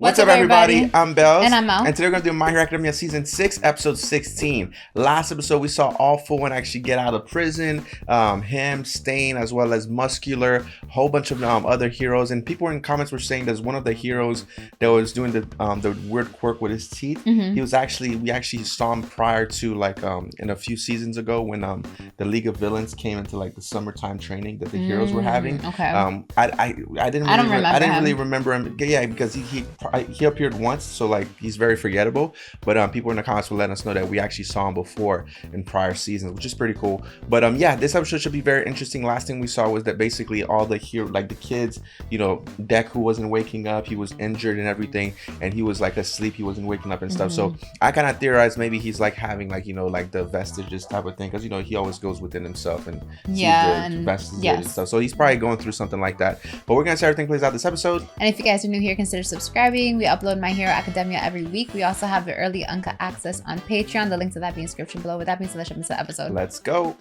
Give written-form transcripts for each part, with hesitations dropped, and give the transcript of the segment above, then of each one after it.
What's up, everybody? I'm Belz. And I'm Mel. And today we're going to do My Hero Academia Season 6, Episode 16. Last episode, we saw all four actually get out of prison. Him, Stain, as well as Muscular, a whole bunch of other heroes. And people in comments were saying there's one of the heroes that was doing the weird quirk with his teeth. He was we actually saw him prior to, like, in a few seasons ago when the League of Villains came into, like, the summertime training that the heroes were having. Okay. I didn't really remember him. Yeah, because he appeared once, so like he's very forgettable, but people in the comments will let us know that we actually saw him before in prior seasons, which is pretty cool. But yeah, this episode should be very interesting. Last thing we saw was that basically all the the kids, Deku wasn't waking up, he was injured and everything, and he was like asleep, he wasn't waking up and stuff. So I kind of theorized maybe he's like having like like the vestiges type of thing, because he always goes within himself and sees the vestiges and stuff, so he's probably going through something like that. But we're gonna see how everything plays out this episode. And if you guys are new here, consider subscribing. We upload My Hero Academia every week. We also have the early Uncut access on Patreon. The link to that be in the description below. With that being said, let's jump into the episode. Let's go.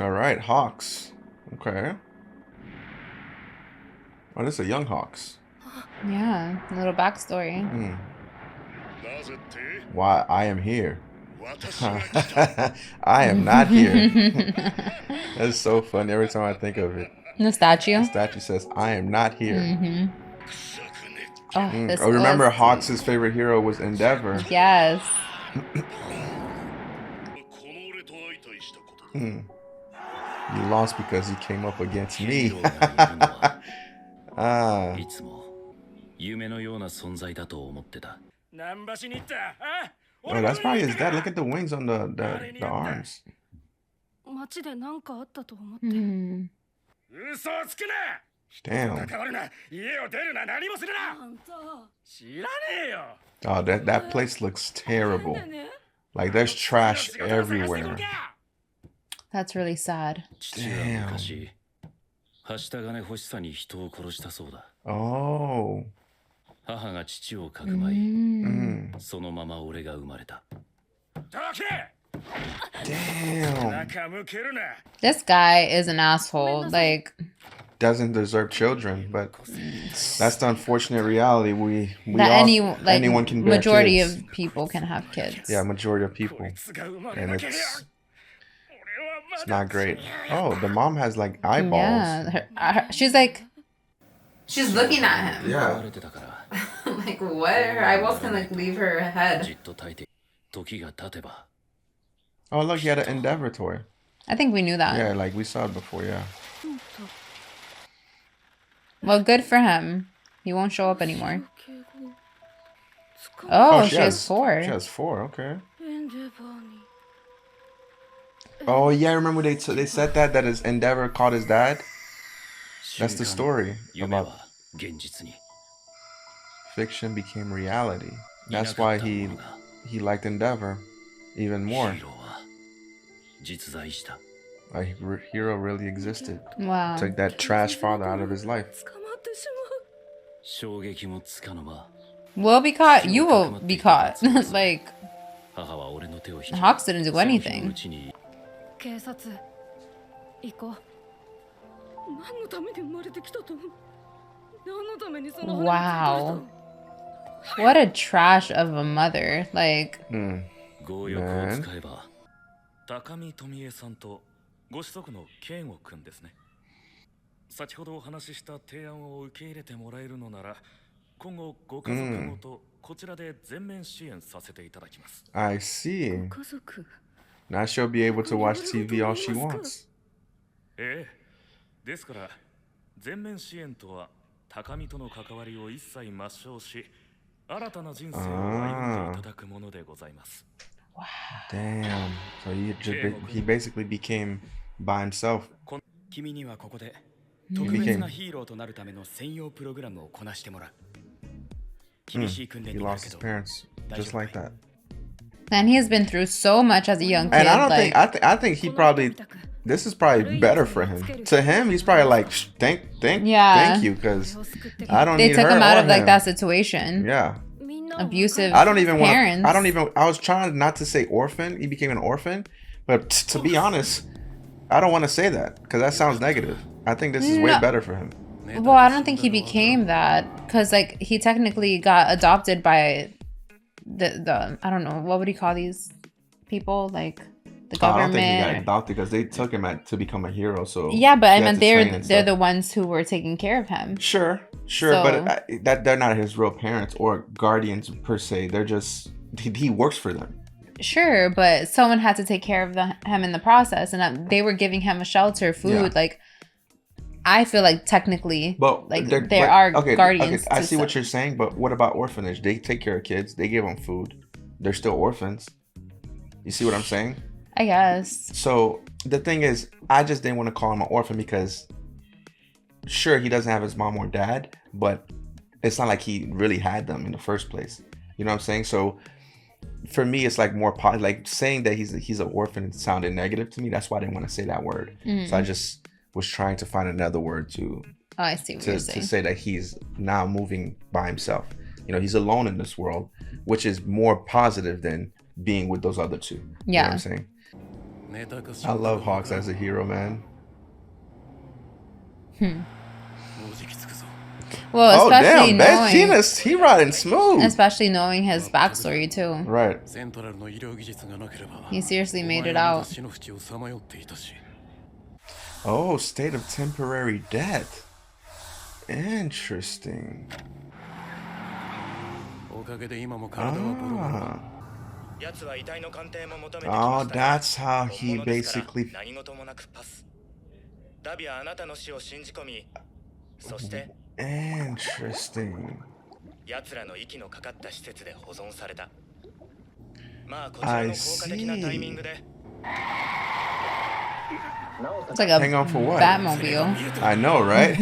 All right, Hawks. Okay. Oh, this is a young Hawks. Yeah, a little backstory. Why I am here. I am not here. That's so funny every time I think of it. The statue? The statue says, I am not here. Oh, remember Hawks' favorite hero was Endeavor. Yes. You lost because you came up against me. Oh, that's probably his dad. Look at the wings on the arms. Damn. Oh, that place looks terrible. Like there's trash everywhere. That's really sad. Damn. Oh. Damn. This guy is an asshole. Like, doesn't deserve children, but that's the unfortunate reality. Anyone can bear majority kids. Of people can have kids. Yeah, majority of people, and it's not great. Oh, the mom has like eyeballs. Yeah, she's looking at him. Yeah. Like, what? Her eyeballs can like leave her head. Oh, look, he had an Endeavor toy. I think we knew that. Yeah, like we saw it before. Yeah. Well, good for him. He won't show up anymore. Oh, she has 4. She has 4. Okay. Oh yeah, I remember they said that his Endeavor called his dad. That's the story about fiction became reality. That's why he liked Endeavor even more. A hero really existed. Wow. Took that trash father out of his life. We'll be caught. You will be caught. Like, Hawks didn't do anything. Wow. What a trash of a mother. Like, Man. 高見富江さんとご子息の圭吾くんですね。先ほどお話しした提案を受け入れてもらえるのなら、今後ご家族ごとこちらで全面支援させていただきます。I see. Now she'll be able to watch TV all she wants. ですから全面支援とは高見との関わりを一切抹消し、新たな人生を歩んでいただくものでございます。wow. Damn. So he basically became by himself. 君にはここで特別なヒーローとなるための専用プログラムをこなしてもらう。厳しい訓練 He になる lost け his ど。 parents just like that. And he has been through so much as a young kid. And I don't think I think he probably this is probably better for him. To him, he's probably like thank you, because I don't. They need took her him out or of like him. that situation. Yeah. Abusive parents. parents. I was trying not to say orphan. He became an orphan, but to be honest, I don't want to say that because that sounds negative. I think this is way better for him. Well, I don't think he became that because like he technically got adopted by the I don't know, what would he call these people, like the government? I don't think he got adopted because they took him to become a hero. So yeah, but I mean they're the ones who were taking care of him. Sure, so, but that they're not his real parents or guardians per se. They're just he works for them. Sure, but someone had to take care of him in the process, and they were giving him a shelter, food. Like, I feel like technically, like there are guardians. Okay, I see what you're saying, but what about orphanage? They take care of kids. They give them food. They're still orphans. You see what I'm saying? I guess. So the thing is, I just didn't want to call him an orphan because, sure, he doesn't have his mom or dad, but it's not like he really had them in the first place. You know what I'm saying? So for me, it's like more like saying that he's an orphan sounded negative to me. That's why I didn't want to say that word. So I just was trying to find another word to I see what you're saying. To say that he's now moving by himself. You know, he's alone in this world, which is more positive than being with those other two. Yeah. You know what I'm saying? I love Hawks as a hero, man. Well, especially damn, Best Genius, he riding smooth. Especially knowing his backstory too. Right. He seriously made it out. Oh, state of temporary death. Interesting. Oh, that's how he basically... Interesting. I see. It's like a hang on for what? Batmobile. I know, right?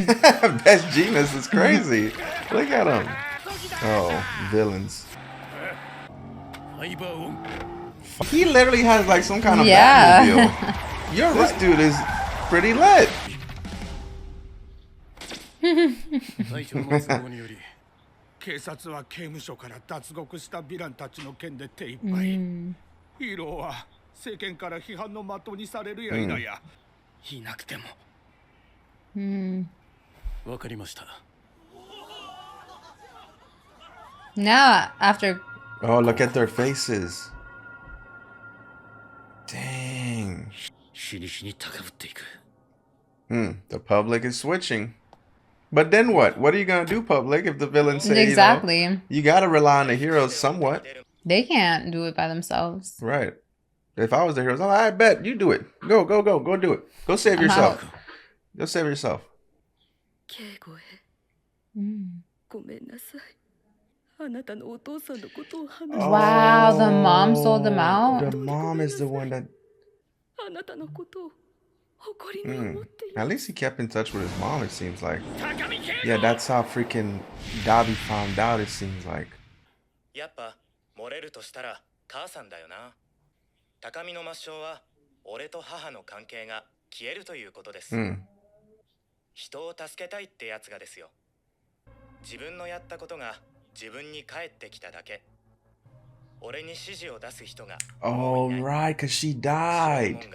Best Genius is crazy. Look at him. Oh, villains. He literally has like some kind of Batmobile. Yo, this dude is pretty lit. Now, after... Oh, look at their faces. Dang. The public is switching. But then what? What are you going to do, public, if the villains say, exactly. You got to rely on the heroes somewhat. They can't do it by themselves. Right. If I was the heroes, I bet you do it. Go do it. Go save yourself. Go save yourself. Wow, the mom sold them out. The mom is the one that... At least he kept in touch with his mom, it seems like. Yeah, that's how freaking Dabi found out, it seems like. Oh, right, because she died.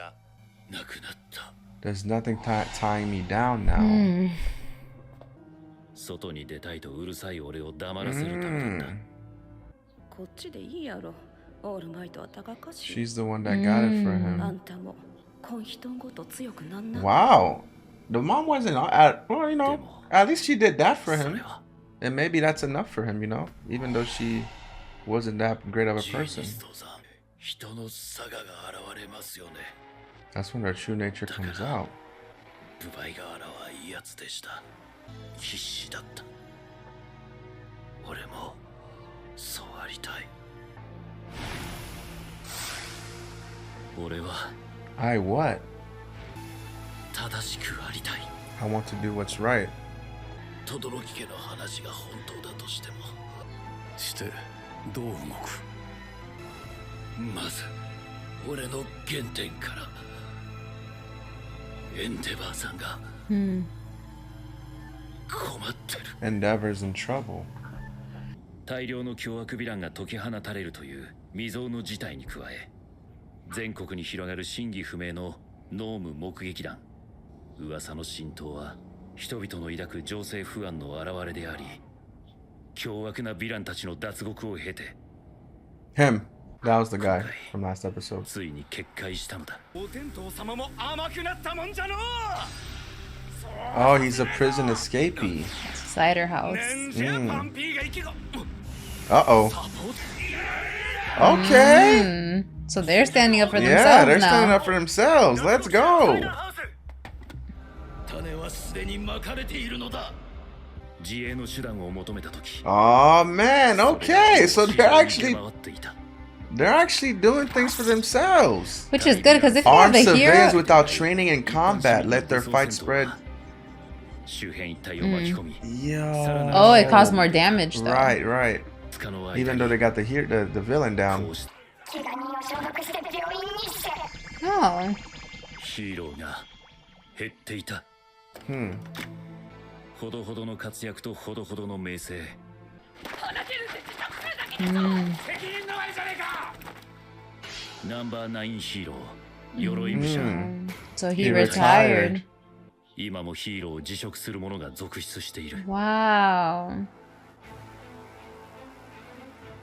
There's nothing tying me down now. She's the one that got it for him. Wow. The mom wasn't... well, you know, at least she did that for him. And maybe that's enough for him, you know? Even though she wasn't that great of a person. That's when their true nature comes out. I what? I want to do what's right. Endeavor's in trouble. 大量の凶悪ヴィランが解き放たれるという未曾有の事態に加え、全国に広がる真偽不明のノーム目撃談。噂の浸透は人々の抱く情勢不安の表れであり、凶悪なヴィランたちの脱獄を経て。Him. That was the guy from last episode. ついに決壊したのだ。お天道様も甘くなったもんじゃのう。Oh, he's a prison escapee. Cider house. Uh-oh. Okay. So they're standing up for themselves now. Yeah, they're now. standing up for themselves. Let's go. Oh, man. Okay. So they're actually doing things for themselves. Which is good, because if you Armed have a civilians hero... without training in combat let their fight spread. Yo. Oh, it caused more damage, though. Right. Even though they got the villain down. Oh. Number 9 hero. So he retired. 今もヒーローを辞職する者が続出している。Wow.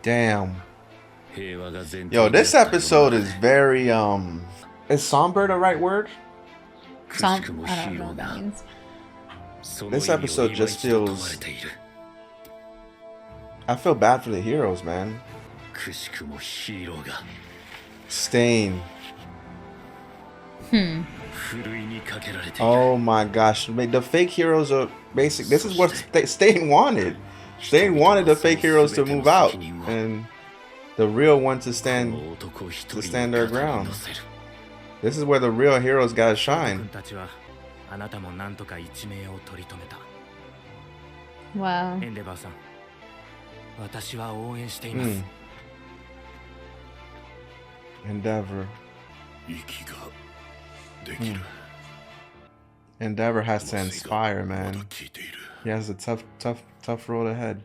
Damn. Yo, this episode is very is somber the right word? I don't know what that means. This episode just feels... I feel bad for the heroes, man. Stain. Oh my gosh. The fake heroes are basic. This is what Stain wanted. Stain wanted the fake heroes to move out and the real ones to stand their ground. This is where the real heroes gotta shine. Wow. Endeavor. Endeavor has to inspire, man. He has a tough road ahead.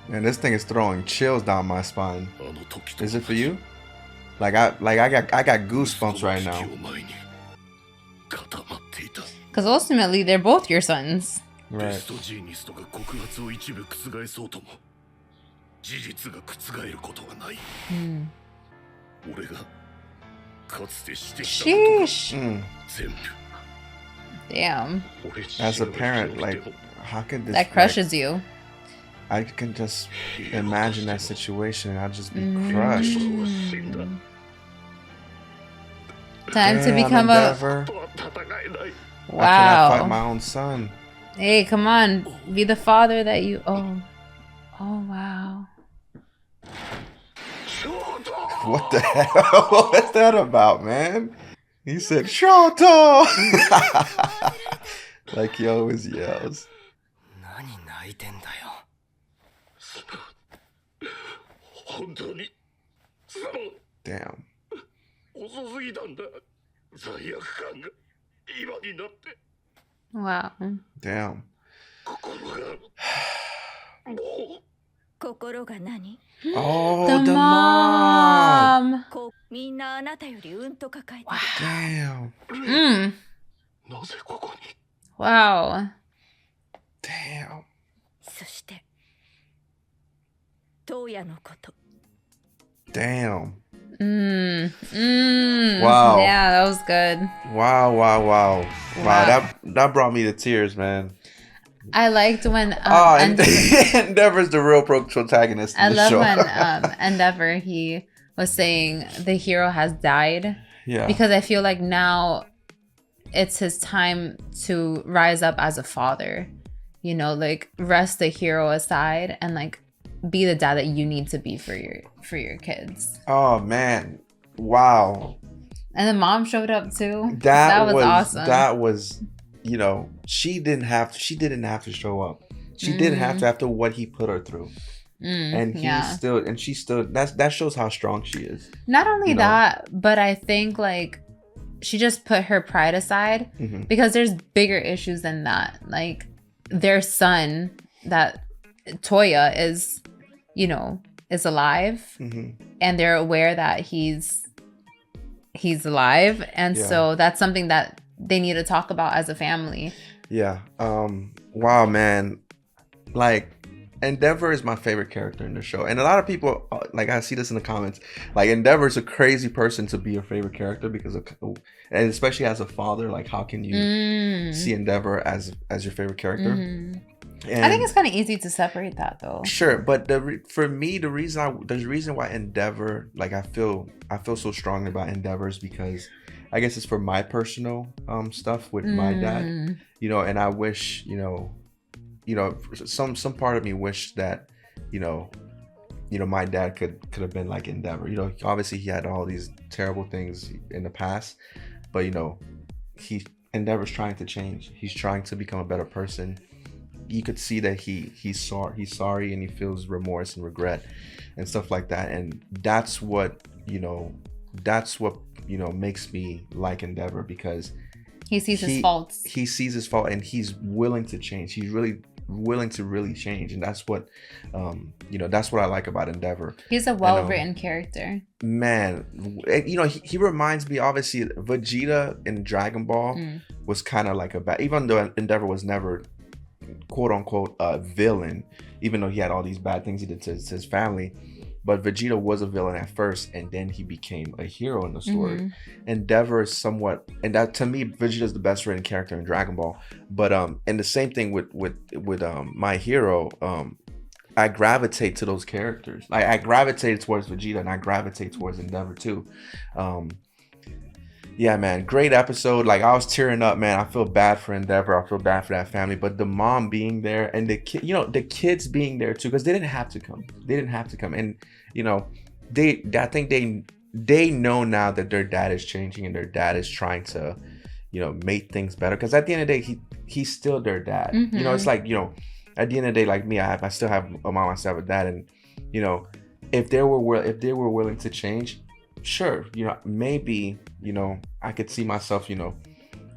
Man, this thing is throwing chills down my spine. Is it for you? I got goosebumps right now. Because ultimately, they're both your sons. Right. Sheesh. Damn. As a parent, like, how could this... That crushes you. I can just imagine that situation and I'd just be crushed. Time to become Endeavor. Wow. I cannot fight my own son. Hey, come on. Be the father that you... Oh, wow. What the hell? What is that about, man? He said, Shoto! Like he always yells. Damn. Wow. Damn. Oh, the mom. Damn. Wow. Damn. Damn. Wow. Yeah, that was good. Wow. That brought me to tears, man. I liked when Endeavor's the real protagonist in the show. I love when Endeavor, he was saying the hero has died. Yeah. Because I feel like now it's his time to rise up as a father. You know, like rest the hero aside and like be the dad that you need to be for your kids. Oh man. Wow. And the mom showed up too. That was awesome. That was, you know, she didn't have to show up. She didn't have to after what he put her through. And she still that shows how strong she is. Not only that, but I think like she just put her pride aside because there's bigger issues than that. Like their son, that Toya is, you know, is alive, and they're aware that he's alive, and so that's something that they need to talk about as a family. Yeah. Wow, man. Like, Endeavor is my favorite character in the show, and a lot of people, like, I see this in the comments, like, Endeavor is a crazy person to be your favorite character because of, and especially as a father, like, how can you see Endeavor as your favorite character? And I think it's kind of easy to separate that, though. Sure, but for me, the reason why Endeavor, like, I feel so strongly about Endeavor is because I guess it's for my personal stuff with my dad, you know, and I wish, you know, some part of me wished that, you know, my dad could have been like Endeavor. You know, obviously he had all these terrible things in the past, but, you know, Endeavor's trying to change. He's trying to become a better person. You could see that he's sorry and he feels remorse and regret and stuff like that, and that's what makes me like Endeavor, because he sees his faults. He sees his fault and he's willing to change. He's really willing to really change, and that's what that's what I like about Endeavor. He's a well-written character, man. You know, he reminds me, obviously, Vegeta in Dragon Ball was kind of like even though Endeavor was never quote unquote a villain, even though he had all these bad things he did to his family, but Vegeta was a villain at first, and then he became a hero in the story. Endeavor is somewhat, and that, to me, Vegeta is the best written character in Dragon Ball. But and the same thing with My Hero, I gravitate to those characters. I gravitated towards Vegeta, and I gravitate towards Endeavor too. Yeah, man, great episode. Like, I was tearing up, man. I feel bad for Endeavor. I feel bad for that family. But the mom being there, and the kids being there too, because they didn't have to come. And, you know, I think they know now that their dad is changing and their dad is trying to, you know, make things better. Because at the end of the day, he's still their dad. You know, it's like, you know, at the end of the day, like me, I still have a mom, I still have a dad, and, you know, if they were willing to change, sure, you know, maybe, you know, I could see myself, you know,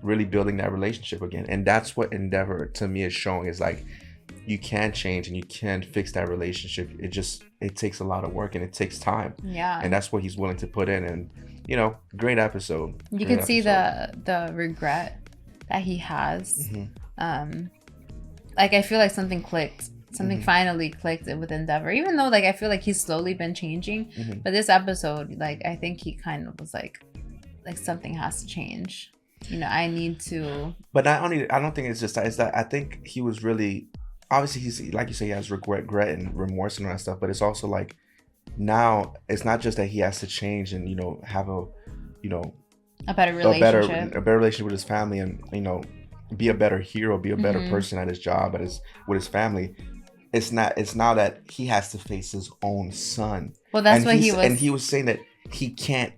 really building that relationship again. And that's what Endeavor to me is showing, is like, you can change and you can fix that relationship. It takes a lot of work and it takes time. Yeah. And that's what he's willing to put in. And, you know, great episode. You can see the regret that he has. Like, I feel like something clicked. Something finally clicked with Endeavor, even though, like, I feel like he's slowly been changing. But this episode, like, I think he kind of was like something has to change. You know, I need to. But I don't think it's just that. It's that I think he was really, obviously, he's, like you say, he has regret and remorse and all that stuff. But it's also like, now it's not just that he has to change and, you know, have a better relationship, a better relationship with his family, and, you know, be a better hero, be a better person at his job, with his family. It's now that he has to face his own son. Well, that's what he was. And he was saying that he can't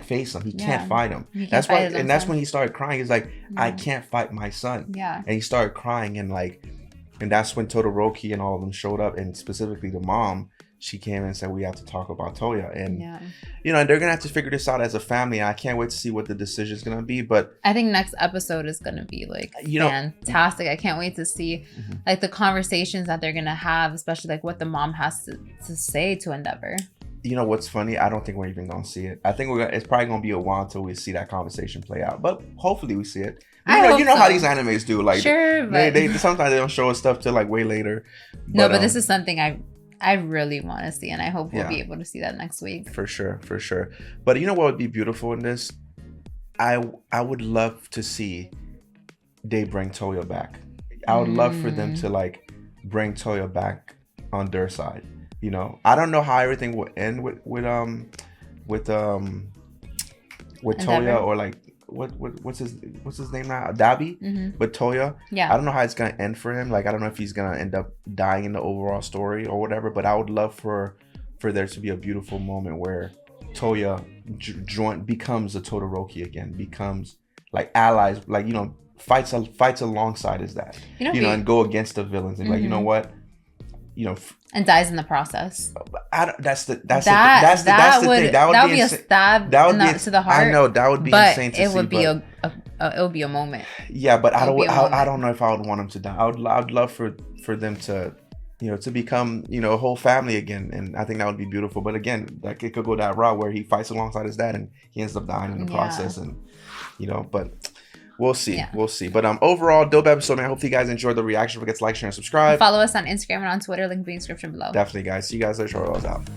face him. He can't fight him. That's why, and that's when he started crying. He's like, I can't fight my son. Yeah. And he started crying, and that's when Todoroki and all of them showed up, and specifically the mom. She came and said, we have to talk about Toya. And, you know, they're going to have to figure this out as a family. I can't wait to see what the decision is going to be. But I think next episode is going to be, like, fantastic. I can't wait to see, like, the conversations that they're going to have, especially, like, what the mom has to say to Endeavor. You know what's funny? I don't think we're even going to see it. I think it's probably going to be a while until we see that conversation play out. But hopefully we see it. You know how these animes do. Like, sure, but they sometimes they don't show us stuff till, like, way later. But this is something I really want to see, and I hope we'll be able to see that next week. For sure. But you know what would be beautiful in this? I would love to see they bring Toya back. I would love for them to, like, bring Toya back on their side. You know, I don't know how everything will end with Toya, or, like, what's his name now? Dabi? But Toya, I don't know how it's gonna end for him. Like, I don't know if he's gonna end up dying in the overall story or whatever. But I would love for there to be a beautiful moment where Toya becomes a Todoroki again, becomes, like, allies, like, you know, fights alongside his dad, you know, and go against the villains and like, you know what, and dies in the process. That's the thing. That would be a insane. stab to the heart. I know that would be but insane to see. It would be a moment. Yeah, but I don't know if I would want him to die. I'd love for them to, to become, a whole family again, and I think that would be beautiful. But again, like it could go that route where he fights alongside his dad and he ends up dying in the process, and but. We'll see. Yeah. We'll see. But overall, dope episode, man. I hope you guys enjoyed the reaction. Don't forget to like, share, and subscribe. Follow us on Instagram and on Twitter. Link in the description below. Definitely, guys. See you guys later. Short out.